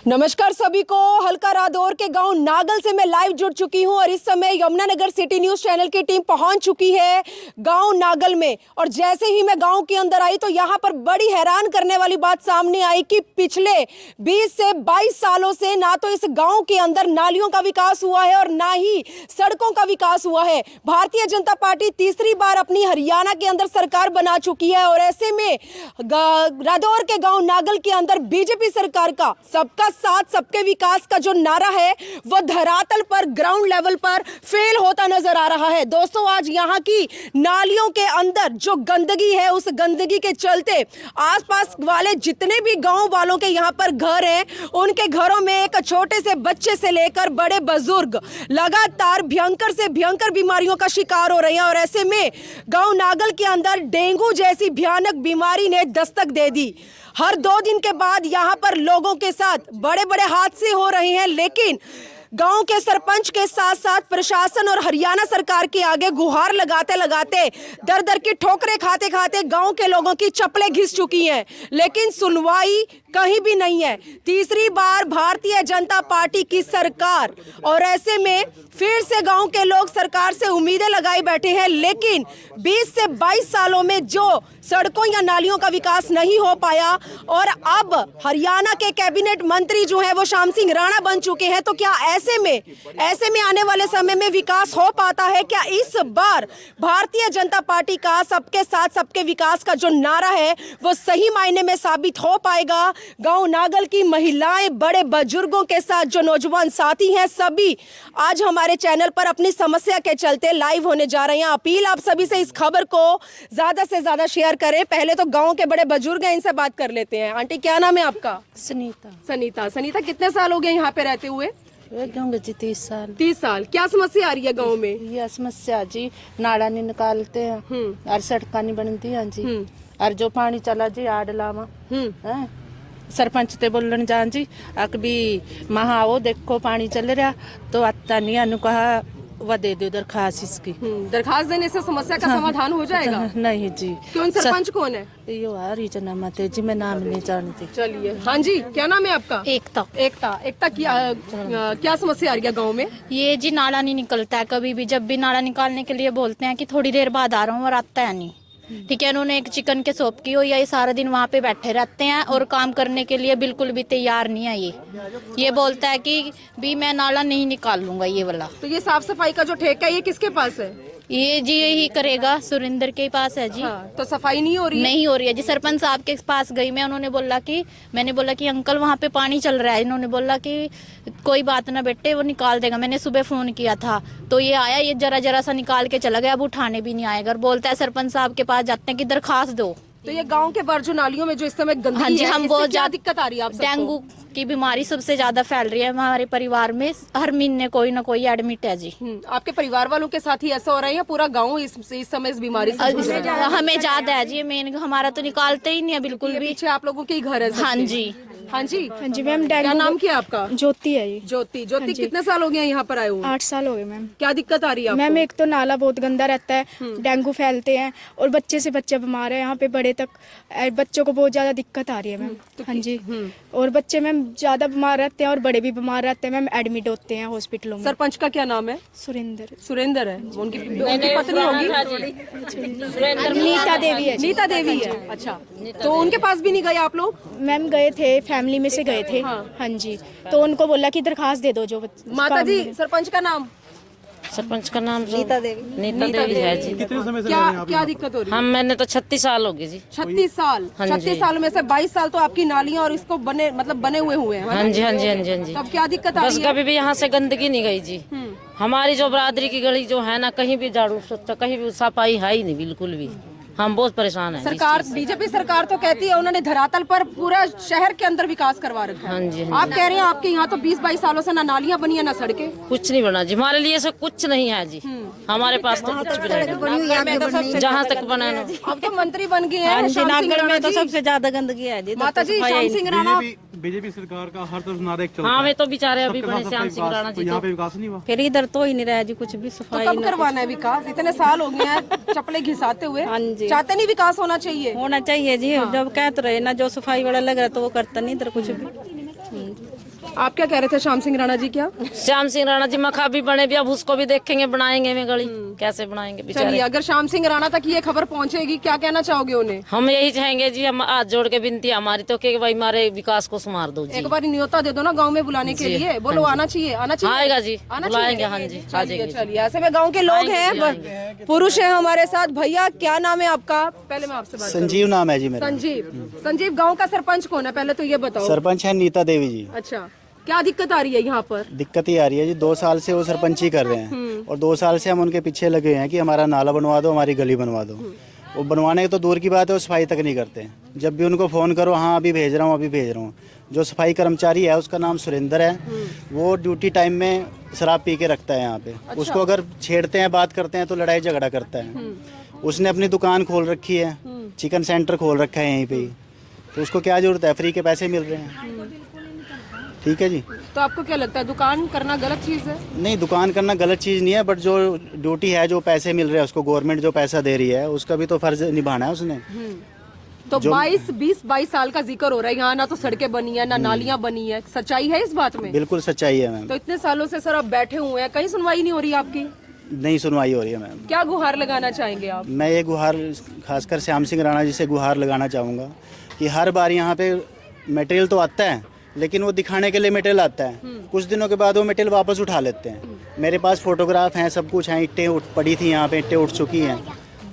नमस्कार सभी को। हल्का रादौर के गांव नागल से मैं लाइव जुड़ चुकी हूं और इस समय यमुनानगर सिटी न्यूज चैनल की टीम पहुंच चुकी है गांव नागल में। और जैसे ही मैं गांव के अंदर आई तो यहां पर बड़ी हैरान करने वाली बात सामने आई कि पिछले 20 से 22 सालों से ना तो इस गांव के अंदर नालियों का विकास हुआ है और ना ही सड़कों का विकास हुआ है। भारतीय जनता पार्टी तीसरी बार अपनी हरियाणा के अंदर सरकार बना चुकी है और ऐसे में रादौर के गांव नागल के अंदर बीजेपी सरकार का सबका साथ सबके विकास का जो नारा है वो धरातल पर ग्राउंड लेवल पर फेल होता नजर आ रहा है। दोस्तों, आज यहाँ की नालियों के अंदर जो गंदगी है उस गंदगी के चलते आसपास वाले जितने भी गांव वालों के यहाँ पर घर हैं उनके घरों में एक छोटे से बच्चे से लेकर बड़े बुजुर्ग लगातार भयंकर से भयंकर बीमारियों का शिकार हो रहे हैं। और ऐसे में गांव नागल के अंदर डेंगू जैसी भयानक बीमारी ने दस्तक दे दी। हर 2 दिन के बाद यहाँ पर लोगों के साथ बड़े बड़े हादसे हो रहे हैं, लेकिन गांव के सरपंच के साथ साथ प्रशासन और हरियाणा सरकार के आगे गुहार लगाते लगाते दर दर की ठोकरें खाते खाते गांव के लोगों की चप्पलें घिस चुकी हैं, लेकिन सुनवाई कहीं भी नहीं है। तीसरी बार भारतीय जनता पार्टी की सरकार और ऐसे में फिर से गांव के लोग सरकार से उम्मीदें लगाए बैठे हैं, लेकिन 20 से 22 सालों में जो सड़कों या नालियों का विकास नहीं हो पाया और अब हरियाणा के कैबिनेट मंत्री जो है वो श्याम सिंह राणा बन चुके हैं, तो क्या ऐसे में आने वाले समय में विकास हो पाता है? क्या इस बार भारतीय जनता पार्टी का सबके साथ सबके विकास का जो नारा है वो सही मायने में साबित हो पाएगा? गांव नागल की महिलाएं, बड़े बुजुर्गों के साथ जो नौजवान साथी हैं, सभी आज हमारे चैनल पर अपनी समस्या के चलते लाइव होने जा रहे हैं। अपील आप सभी से इस खबर को ज्यादा से ज्यादा शेयर करें। पहले तो गांव के बड़े बुजुर्ग हैं, इनसे बात कर लेते हैं। आंटी, क्या नाम है आपका? सनीता, कितने साल हो गए यहाँ पे रहते हुए? 30 साल। 30 साल। क्या समस्या आ रही है गांव में? ये समस्या जी, नाड़ा नहीं निकालते हैं और सड़का नहीं बनती हैं जी, और जो पानी चला जी आड़ लावा सरपंच ते बोलन जान जी अकबी महा आओ देखो पानी चल रहा तो आता नहीं अनु कहा वह दे दो दरखास्त इसकी। दरखास्त देने से समस्या का समाधान हो जाएगा? नहीं जी। क्यों? सरपंच कौन है? यो रीजना माते जी, मैं नाम नहीं जानती। चलिए, हाँ जी, क्या नाम है आपका? एकता, क्या समस्या आ रही है गांव में? ये जी नाला नहीं निकलता है कभी भी। जब भी नाला निकालने के लिए बोलते हैं कि थोड़ी देर बाद आ रहा हूँ और आता है नहीं। ठीक है, उन्होंने एक चिकन के शॉप की हो या ये सारा दिन वहाँ पे बैठे रहते हैं और काम करने के लिए बिल्कुल भी तैयार नहीं है। ये बोलता है कि भी मैं नाला नहीं निकाल लूंगा ये वाला। तो ये साफ सफाई का जो ठेका है ये किसके पास है? ये जी यही करेगा, सुरेंद्र के पास है जी। हाँ, तो सफाई नहीं हो रही है? नहीं हो रही है जी। सरपंच साहब के पास गई मैं, उन्होंने बोला कि मैंने बोला कि अंकल वहाँ पे पानी चल रहा है। इन्होंने बोला कि कोई बात ना बेटे, वो निकाल देगा। मैंने सुबह फोन किया था तो ये आया, ये जरा सा निकाल के चला गया। अब उठाने भी नहीं आएगा। बोलता है सरपंच साहब के पास जाते हैं कि दरखास्त दो। तो ये गांव के बाहर जो नालियों में जो इस समय गंदगी हाँ जी, है, हम बहुत ज्यादा दिक्कत आ रही है आप सबको? डेंगू की बीमारी सबसे ज्यादा फैल रही है हमारे परिवार में। हर महीने कोई ना कोई एडमिट है जी। आपके परिवार वालों के साथ ही ऐसा हो रहा है या पूरा गांव इस समय इस बीमारी से जूझ रहा है? हमें ज्यादा है जी। मेन हमारा तो निकालते ही नहीं है बिल्कुल भी। पीछे आप लोगों के ही घर है? हाँ जी मैम। क्या नाम क्या आपका? ज्योति है ये। ज्योति, कितने साल हो गए यहाँ पर आए हुए? 8 साल हो गए मैम। क्या दिक्कत आ रही है आपको? मैम, एक तो नाला बहुत गंदा रहता है, डेंगू फैलते हैं और बच्चे से बच्चे बीमार है। यहाँ पे बड़े तक बच्चों को बहुत ज्यादा दिक्कत आ रही है मैम। हाँ जी, और बच्चे मैम ज्यादा बीमार रहते हैं और बड़े भी बीमार रहते हैं मैम, एडमिट होते हैं हॉस्पिटलों में। सरपंच का क्या नाम है? सुरेंद्र है। उनकी पत्नी होगी? नीता देवी है। अच्छा, तो उनके पास भी नहीं गए आप लोग? मैम गए थे, फैमिली में से गए थे। हाँ जी, तो उनको बोला कि दरखास्त दे दो जो माता जी। सरपंच का नाम? सरपंच का नाम नीता देवी है जी। कितने समय से क्या दिक्कत हो रही है? मैंने तो 36 साल हो गए जी। 36 साल। 36 साल में से 22 साल तो आपकी नालियां और इसको बने हुए हैं। हाँ जी। तब क्या दिक्कत आ रही है? बस कभी भी यहाँ से गंदगी नहीं गई जी। हमारी जो बरादरी की गली जो है ना, कहीं भी झाड़ू कहीं भी सफाई है ही नहीं बिल्कुल भी। हम बहुत परेशान हैं। सरकार, बीजेपी सरकार तो कहती है उन्होंने धरातल पर पूरा शहर के अंदर विकास करवा रखा है। हाँ जी। आप कह रहे हैं आपके यहाँ तो 20-22 सालों से ना नालियां बनी है ना सड़कें? कुछ नहीं बना जी हमारे लिए, से कुछ नहीं है जी। हमारे पास तो कुछ भी नहीं, जहाँ तक बना। अब तो मंत्री बन गए हैं नागल में, तो सबसे ज्यादा गंदगी है जी। माता जी, श्याम सिंह राणा बीजेपी सरकार का हर तरफ नारा चल रहा है। हाँ, वे तो बेचारे अभी बने श्याम सिंह राणा जी। यहाँ पे विकास नहीं हुआ। फिर इधर तो ही नहीं रहा जी कुछ भी। सफाई कब करवाना है विकास? इतने साल हो गए हैं चप्पलें घिसाते हुए। चाहते नहीं विकास होना चाहिए? होना चाहिए जी। जब कहते रहे ना, जो सफाई वाला लग रहा तो वो करता नहीं इधर कुछ भी। आप क्या कह रहे थे श्याम सिंह राणा जी? क्या श्याम सिंह राणा जी मखाबी बने भी, अब उसको भी देखेंगे, बनाएंगे में गली, कैसे बनाएंगे चलिए, बेचारे। अगर श्याम सिंह राणा तक ये खबर पहुंचेगी, क्या कहना चाहोगे उन्हें? हम यही चाहेंगे जी, हम हाथ जोड़ के विनती है हमारी तो कि भाई हमारे विकास को संवार दो जी। एक बार न्योता दे दो ना गांव में बुलाने के लिए, बोलो आना चाहिए, आना चाहिए। आएगा जी, आना बुलाएंगे, चाहिए। हाँ जी, आ चलिए जाएंगे। चलिए, ऐसे में गांव के लोग हैं, पुरुष हैं हमारे साथ। भैया क्या नाम है आपका? पहले मैं आपसे बात संजीव नाम है जी मेरा। संजीव गांव का सरपंच कौन है, पहले तो ये बताओ। सरपंच है नीता देवी जी। अच्छा, क्या दिक्कत आ रही है यहाँ पर? दिक्कत ही आ रही है जी, 2 साल से वो सरपंची कर रहे हैं और 2 साल से हम उनके पीछे लगे हैं कि हमारा नाला बनवा दो, हमारी गली बनवा दो। वो बनवाने की तो दूर की बात है, वो सफाई तक नहीं करते हैं। जब भी उनको फ़ोन करो, हाँ अभी भेज रहा हूँ, अभी भेज रहा हूँ। जो सफाई कर्मचारी है उसका नाम सुरेंद्र है, वो ड्यूटी टाइम में शराब पी के रखता है यहाँ पे। उसको अगर छेड़ते हैं, बात करते हैं तो लड़ाई झगड़ा करता है। उसने अपनी दुकान खोल रखी है, चिकन सेंटर खोल रखा है यहीं पे ही, तो उसको क्या जरूरत है, फ्री के पैसे मिल रहे हैं। ठीक है जी। तो आपको क्या लगता है दुकान करना गलत चीज है? नहीं, दुकान करना गलत चीज़ नहीं है, बट जो ड्यूटी है, जो पैसे मिल रहे हैं उसको, गवर्नमेंट जो पैसा दे रही है उसका भी तो फर्ज निभाना है उसने। तो 22 साल का जिक्र हो रहा है यहाँ, ना तो सड़कें बनी है, ना नालियां बनी है। सच्चाई है इस बात में? बिल्कुल सच्चाई है मैम। तो इतने सालों से सर आप बैठे हुए हैं, कहीं सुनवाई नहीं हो रही आपकी? नहीं सुनवाई हो रही है मैम। क्या गुहार लगाना चाहेंगे आप? मैं ये गुहार खासकर श्याम सिंह राणा जी से गुहार लगाना चाहूँगा कि हर बार यहाँ पे मटेरियल तो आता है, लेकिन वो दिखाने के लिए मटेरियल आता है, कुछ दिनों के बाद वो मटेरियल वापस उठा लेते हैं। मेरे पास फोटोग्राफ हैं, सब कुछ हैं, ईंटें पड़ी थी यहाँ पे, ईंटें उठ चुकी हैं।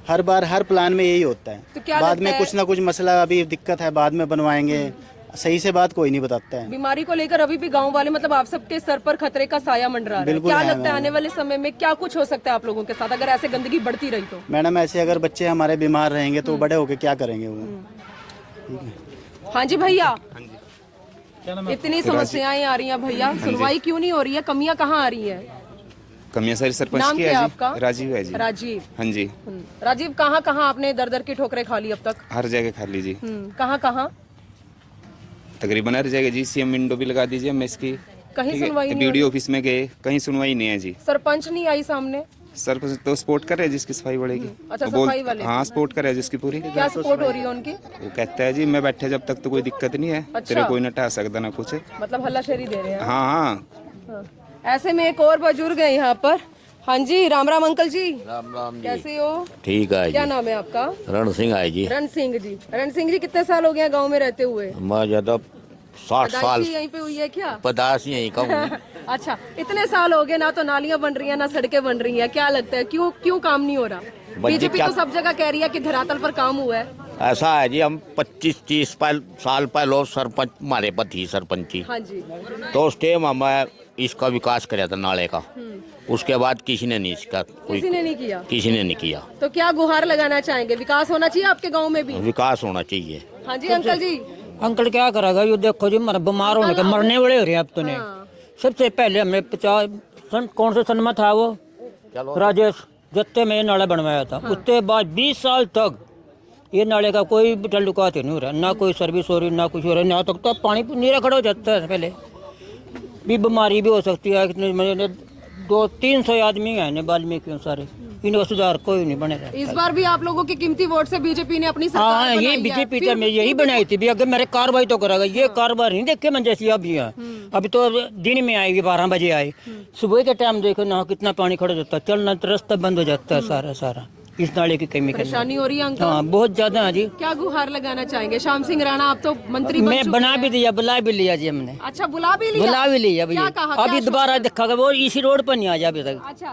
हर बार हर प्लान में यही होता है। तो क्या बाद लगता में है? कुछ ना कुछ मसला, अभी दिक्कत है, बाद में बनवाएंगे, सही से बात कोई नहीं बताता है। बीमारी को लेकर अभी भी गांव वाले, मतलब आप सबके सर पर खतरे का साया मंडरा रहा है। बिल्कुल क्या है लगता है मैम। आने वाले समय में क्या कुछ हो सकता है आप लोगों के साथ, अगर ऐसे गंदगी बढ़ती रही तो? मैडम, ऐसे अगर बच्चे हमारे बीमार रहेंगे तो बड़े होके क्या करेंगे वो? हाँ जी भैया, इतनी समस्याएं आ रही हैं भैया, सुनवाई क्यों नहीं हो रही है? कमियां कहाँ आ रही है? कमियां सारी सरपंच नाम की क्या है है जी। आपका? राजीव है जी। राजीव। हाँ जी, राजीव, कहाँ कहाँ आपने दर दर की ठोकरें खा ली अब तक? हर जगह खा लीजिए, कहाँ कहाँ? तकरीबन हर जगह जी। सीएम विंडो भी लगा दीजिए मैं इसकी, कहीं सुनवाई नहीं हो बीडीओ ऑफिस में गए, कहीं सुनवाई नहीं है जी। सरपंच नहीं आई सामने? सरपंच तो सपोर्ट कर रहे हैं जिसकी सफाई बढ़ेगी। अच्छा, वो सफाई वाले। हाँ, सपोर्ट कर रहे हैं जिसकी पूरी। क्या सपोर्ट हो रही है उनकी? वो कहता है जी मैं बैठे जब तक तो कोई दिक्कत नहीं है, तेरे कोई न हटा सकता ना कुछ। मतलब हल्लाशेरी दे रहे हैं? हाँ हाँ, हाँ। ऐसे में एक और बुजुर्ग है यहाँ पर। हाँ जी, राम राम अंकल जी। राम राम जी। कैसे हो? ठीक है क्या जी। नाम है आपका? रण सिंह है जी। रण सिंह जी। रण सिंह जी, कितने साल हो गए हैं गांव में रहते हुए? मैं ज्यादा 60 साल पैदाइश ही यहीं पे हुई है क्या? पदार्थ यही कहूँ। अच्छा, इतने साल हो गए, ना तो नालियां बन रही हैं, ना सड़कें बन रही हैं। क्या लगता है क्यों काम नहीं हो रहा? बीजेपी क्या- तो सब जगह कह रही है कि धरातल पर काम हुआ है। ऐसा है जी, हम 25-30 साल पहले सरपंच हमारे पति सरपंची, हाँ जी। तो उस टाइम हमें इसका विकास कराया था नाले का। उसके बाद किसी ने नहीं इसका किसी ने नहीं किया। किसी ने नहीं किया। तो क्या गुहार लगाना चाहेंगे? विकास होना चाहिए आपके गांव में भी? विकास होना चाहिए। हाँ जी अंकल जी। अंकल क्या करेगा, ये देखो जी, बीमार होने के मरने वाले हो रहे हैं अब तो। नहीं, सबसे पहले हमने 50 कौन से सन में था वो, राजेश जत्ते में ये नाला बनवाया था। उसके बाद 20 साल तक ये नाले का कोई तल्लुकात ही नहीं हो रहा, ना कोई सर्विस हो रही, ना कुछ हो रहा है। ना तक तो पानी नीरा खड़ा हो जाता है, पहले भी बीमारी भी हो सकती है। 200-300 आदमी हैं वाल्मीकि सारे, इनका सुधार कोई नहीं बनेगा। इस बार भी आप लोगों के कीमती वोट से बीजेपी ने अपनी सरकार हाँ, ये बनाई है। बीजेपी फिर- में यही बनाई थी भी, अगर मेरे कार्रवाई तो करेगा। ये कार्रवाई नहीं देखे मैं जैसी अभी है। अभी तो दिन में आएगी, 12 बजे आए, सुबह के टाइम देखो ना कितना पानी खड़ा जाता है, चलना तो रास्ता बंद हो जाता है सारा इस नाले की कमी के। परेशानी हो रही है अंकल? हाँ, बहुत ज्यादा है जी। क्या गुहार लगाना चाहेंगे? श्याम सिंह राणा, आप तो मंत्री बन मैं चुके बना हैं। भी दिया, बुला भी लिया जी हमने। अच्छा, बुला भी लिया? बुला भी लिया क्या भैया। कहा? अभी क्या दोबारा देखा वो इसी रोड पर नहीं आया अभी तक। अच्छा,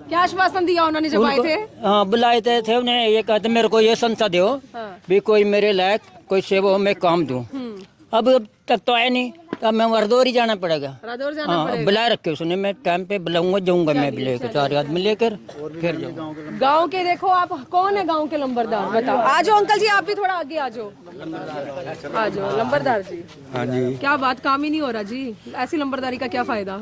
क्या आश्वासन दिया उन्होंने जब आए थे? हाँ, बुलाए थे उन्हें, ये कहते मेरे को ये संस्था दो भी, कोई मेरे लायक कोई सेवा हो, मैं काम दूं। अब तक तो आया नहीं, तो मैं वरदौर ही जाना पड़ेगा। रादौर जाना हाँ, पड़ेगा। बुला रखे उसने, मैं टाइम पे बुलाऊंगा, जाऊंगा मैं भी लेकर 4 आदमी लेकर फिर जाऊंगा। गांव के देखो आप, कौन है गांव के लंबरदार? बताओ। आ जाओ अंकल जी, आप भी थोड़ा आगे आ जाओ। आ जाओ लंबरदार जी। हाँ जी। क्या बात, काम ही नहीं हो रहा जी? ऐसी लंबरदारी का क्या फायदा?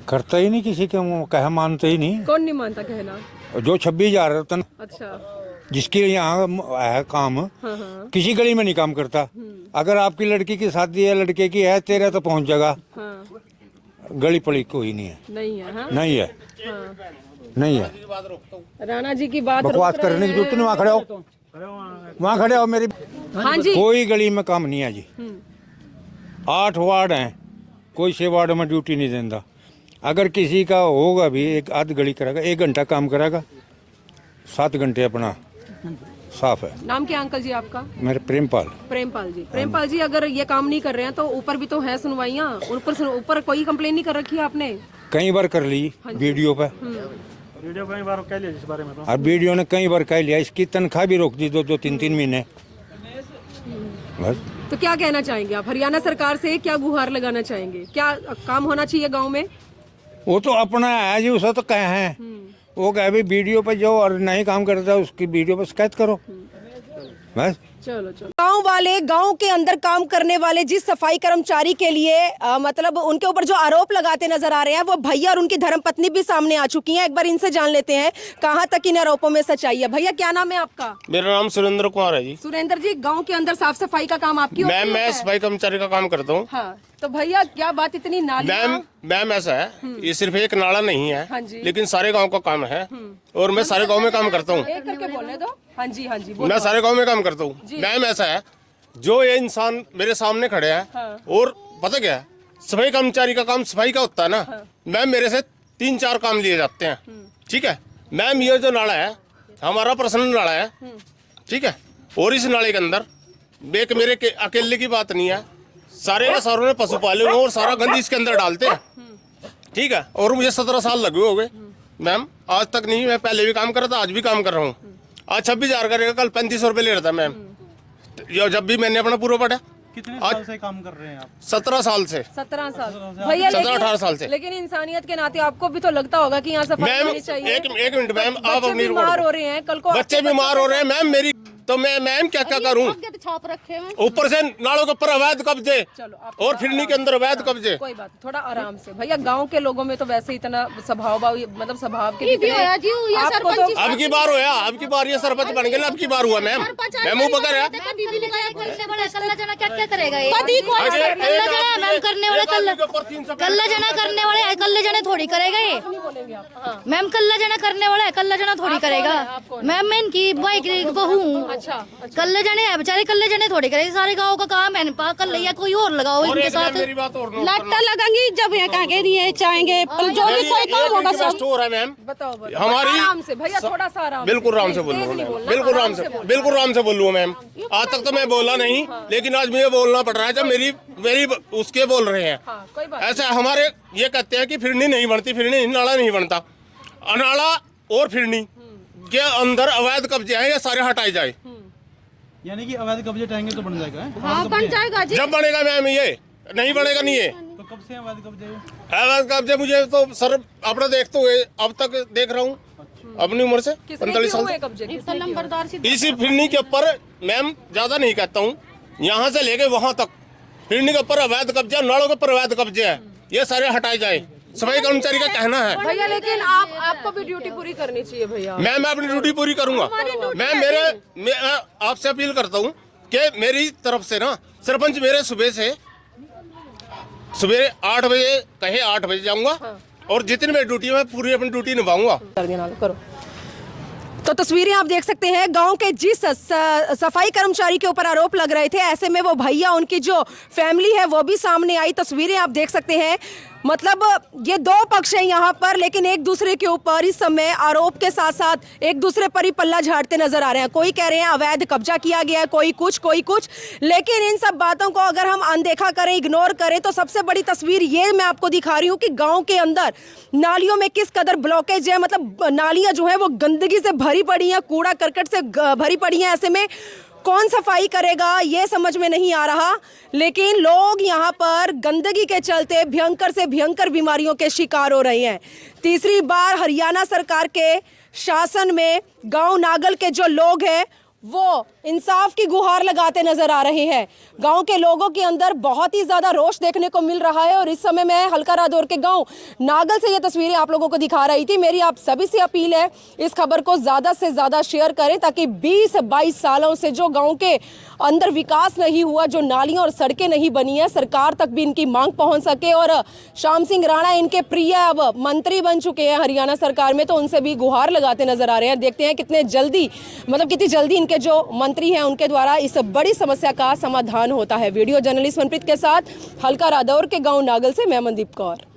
करता ही नहीं, किसी के मुंह कह मानते ही नहीं। कौन नहीं मानता कहना? जो 26,000 रतन अच्छा। जिसके यहाँ है काम, किसी गली में नहीं काम करता। अगर आपकी लड़की की शादी है, लड़के की है, तेरा तो पहुंच जाएगा। गली पड़ी कोई नहीं है। नहीं है? हाँ? नहीं है, नहीं है। राणा जी की बात बकवास करने की जरूरत नहीं। वहाँ खड़े हो, वहाँ खड़े हो मेरी। हाँ जी। कोई गली में काम नहीं है जी। 8 वार्ड हैं, कोई से वार्ड में ड्यूटी नहीं देता। अगर किसी का होगा भी एक आध गली करेगा, 1 घंटा काम करेगा, 7 घंटे अपना साफ है। नाम क्या अंकल जी आपका? मेरे प्रेमपाल। प्रेमपाल जी। प्रेमपाल जी, अगर ये काम नहीं कर रहे हैं तो ऊपर भी तो है सुनवाइयाँ, ऊपर कोई कंप्लेन नहीं कर रखी है आपने? कई बार कर ली वीडियो पे, वीडियो कई बार कह लिया इस बारे में तो। और वीडियो ने कई बार कह लिया, इसकी तनख्वाह भी रोक दी 2-2, 3-3 महीने। बस। तो क्या कहना चाहेंगे आप हरियाणा सरकार से, क्या गुहार लगाना चाहेंगे? क्या काम होना चाहिए गांव में? वो तो अपना है जी, उसे तो कहे हैं, वो कहे भाई वीडियो पे जो और नहीं काम करता उसकी वीडियो पे शिकायत करो, बस। चलो चलो। गांव वाले, गांव के अंदर काम करने वाले जिस सफाई कर्मचारी के लिए मतलब उनके ऊपर जो आरोप लगाते नजर आ रहे हैं, वो भैया और उनकी धर्मपत्नी भी सामने आ चुकी हैं। एक बार इनसे जान लेते हैं कहां तक इन आरोपों में सच्चाई है। भैया क्या नाम है आपका? मेरा नाम सुरेंद्र कुमार है जी। सुरेंद्र जी, गांव के अंदर साफ सफाई का काम आपकी होती है? मैं सफाई कर्मचारी का काम करता हूँ। हाँ, तो भैया क्या बात, इतनी नालियां? मैम ऐसा है, ये सिर्फ एक नाला नहीं है, हाँ जी। लेकिन सारे गांव का काम है, और मैं सारे गांव में काम करता हूँ। एक करके बोलने दो। हाँ जी, हाँ जी, मैं सारे गांव में काम करता हूँ। मैम ऐसा है, जो ये इंसान मेरे सामने खड़े हैं, और पता क्या है, सफाई कर्मचारी का काम सफाई का होता है ना, मैम मेरे से 3-4 काम लिए जाते हैं, ठीक है। मैम ये जो नाला है हमारा पर्सनल नाला है, ठीक है, और इस नाले के अंदर एक मेरे अकेले की बात नहीं है, सारे के सारों ने पशु पाले हुए और सारा गंद इसके अंदर डालते हैं, ठीक है। और मुझे 17 साल लगे हो गए मैम, आज तक नहीं, मैं पहले भी काम कर रहा था, आज भी काम कर रहा हूँ। आज 26,000 करेगा, कल 3500 रुपये ले रहा था मैम, जब भी मैंने अपना पूरा पढ़ा। कितने साल से काम कर रहे हैं आप? 17 साल से। 17 साल भैया, 17-18 साल से। लेकिन इंसानियत के नाते आपको भी तो लगता होगा कि यहाँ सफाई होनी चाहिए। एक मिनट मैम, आप अपनी बीमार हो रहे हैं, कल को बच्चे बीमार हो रहे हैं मैम, मेरी तो मैं मैम क्या करूं? ऊपर से नालों के ऊपर अवैध कब्जे, और फिरनी के अंदर अवैध कब्जे। कोई बात, थोड़ा आराम से भैया। गांव के लोगों में तो वैसे इतना स्वभाव के अब की बार होया, अब की बार ये सरपंच बन गए, अब की बार हुआ मैम, मैं मुँह पकड़ रहा। क्या करेगा कल्ला जना थोड़ी करेगा ये मैम, कल्ला जना करने वाला है, कल्ला जना थोड़ी करेगा मैम। मैं इनकी बाइक बहू, कल्ले जने है बेचारे, कल्ले जने थोड़ी करेगी, सारे गांव का काम है, कल्ले या कोई और लगाओ इनके साथ। लाटा लगाएंगी जब यहाँ कहा नहीं चाहेंगे, जो भी कोई काम होगा सब हो रहा है मैम। बताओ हमारी आराम से भैया, थोड़ा सा आराम, बिल्कुल आराम से बोलूँ, बिल्कुल आराम से बोलूँ मैम। आज तक तो मैं बोला नहीं, लेकिन आज मुझे बोलना पड़ रहा है जब मेरी उसके बोल रहे हैं। ऐसा हमारे ये कहते हैं कि फिरनी नहीं बनती, फिरनी नाला नहीं बनता, अनाला और फिरनी के अंदर अवैध कब्जे हैं, ये सारे हटाए जाए। यानी कि अवैध कब्जे हटाएंगे तो बन जाएगा? हाँ, बन जाएगा जी। जब बनेगा मैम, ये नहीं बनेगा नहीं है। तो कब से अवैध कब्जे? अवैध कब्जे मुझे तो सर अपना देखते हुए अब तक देख रहा हूँ, अपनी उम्र से 45 साल से। इसी फिरनी के ऊपर मैम, ज्यादा नहीं कहता हूँ, यहाँ से लेके वहाँ तक फिरनी के ऊपर अवैध कब्जे, नालों के ऊपर अवैध कब्जे है, ये सारे हटाए जाए, सफाई कर्मचारी का कहना है। भैया लेकिन आपको भी ड्यूटी पूरी करनी चाहिए भैया। मैं अपनी ड्यूटी पूरी करूंगा। मैं आपसे अपील करता हूँ कि मेरी तरफ से ना, सरपंच मेरे सुबह 8 बजे कहे 8 बजे जाऊंगा, और जितनी मेरी ड्यूटी है मैं पूरी अपनी ड्यूटी निभाऊंगा। करो। तो तस्वीरें आप देख सकते हैं, गांव के जिस सफाई कर्मचारी के ऊपर आरोप लग रहे थे, ऐसे में वो भैया, उनकी जो फैमिली है वो भी सामने आई। तस्वीरें आप देख सकते हैं, मतलब ये दो पक्ष हैं यहाँ पर, लेकिन एक दूसरे के ऊपर इस समय आरोप के साथ साथ एक दूसरे पर ही पल्ला झाड़ते नजर आ रहे हैं। कोई कह रहे हैं अवैध कब्जा किया गया है, कोई कुछ, लेकिन इन सब बातों को अगर हम अनदेखा करें, इग्नोर करें, तो सबसे बड़ी तस्वीर ये मैं आपको दिखा रही हूँ कि गाँव के अंदर नालियों में किस कदर ब्लॉकेज है। मतलब नालियाँ जो है वो गंदगी से भरी पड़ी हैं, कूड़ा करकट से भरी पड़ी हैं। ऐसे में कौन सफाई करेगा ये समझ में नहीं आ रहा, लेकिन लोग यहाँ पर गंदगी के चलते भयंकर से भयंकर बीमारियों के शिकार हो रहे हैं। तीसरी बार हरियाणा सरकार के शासन में गांव नागल के जो लोग हैं वो इंसाफ की गुहार लगाते नजर आ रहे हैं। गांव के लोगों के अंदर बहुत ही ज्यादा रोष देखने को मिल रहा है, और इस समय मैं हल्का रादौर के गांव नागल से ये तस्वीरें आप लोगों को दिखा रही थी। मेरी आप सभी से अपील है, इस खबर को ज्यादा से ज्यादा शेयर करें, ताकि 20-22 सालों से जो गांव के अंदर विकास नहीं हुआ, जो नालियां और सड़कें नहीं बनी है, सरकार तक भी इनकी मांग पहुंच सके। और श्याम सिंह राणा इनके प्रिय अब मंत्री बन चुके हैं हरियाणा सरकार में, तो उनसे भी गुहार लगाते नजर आ रहे हैं। देखते हैं कितनी जल्दी इनके के जो मंत्री हैं उनके द्वारा इस बड़ी समस्या का समाधान होता है। वीडियो जर्नलिस्ट मनप्रीत के साथ हल्का रादौर के गांव नागल से मैं मनदीप कौर।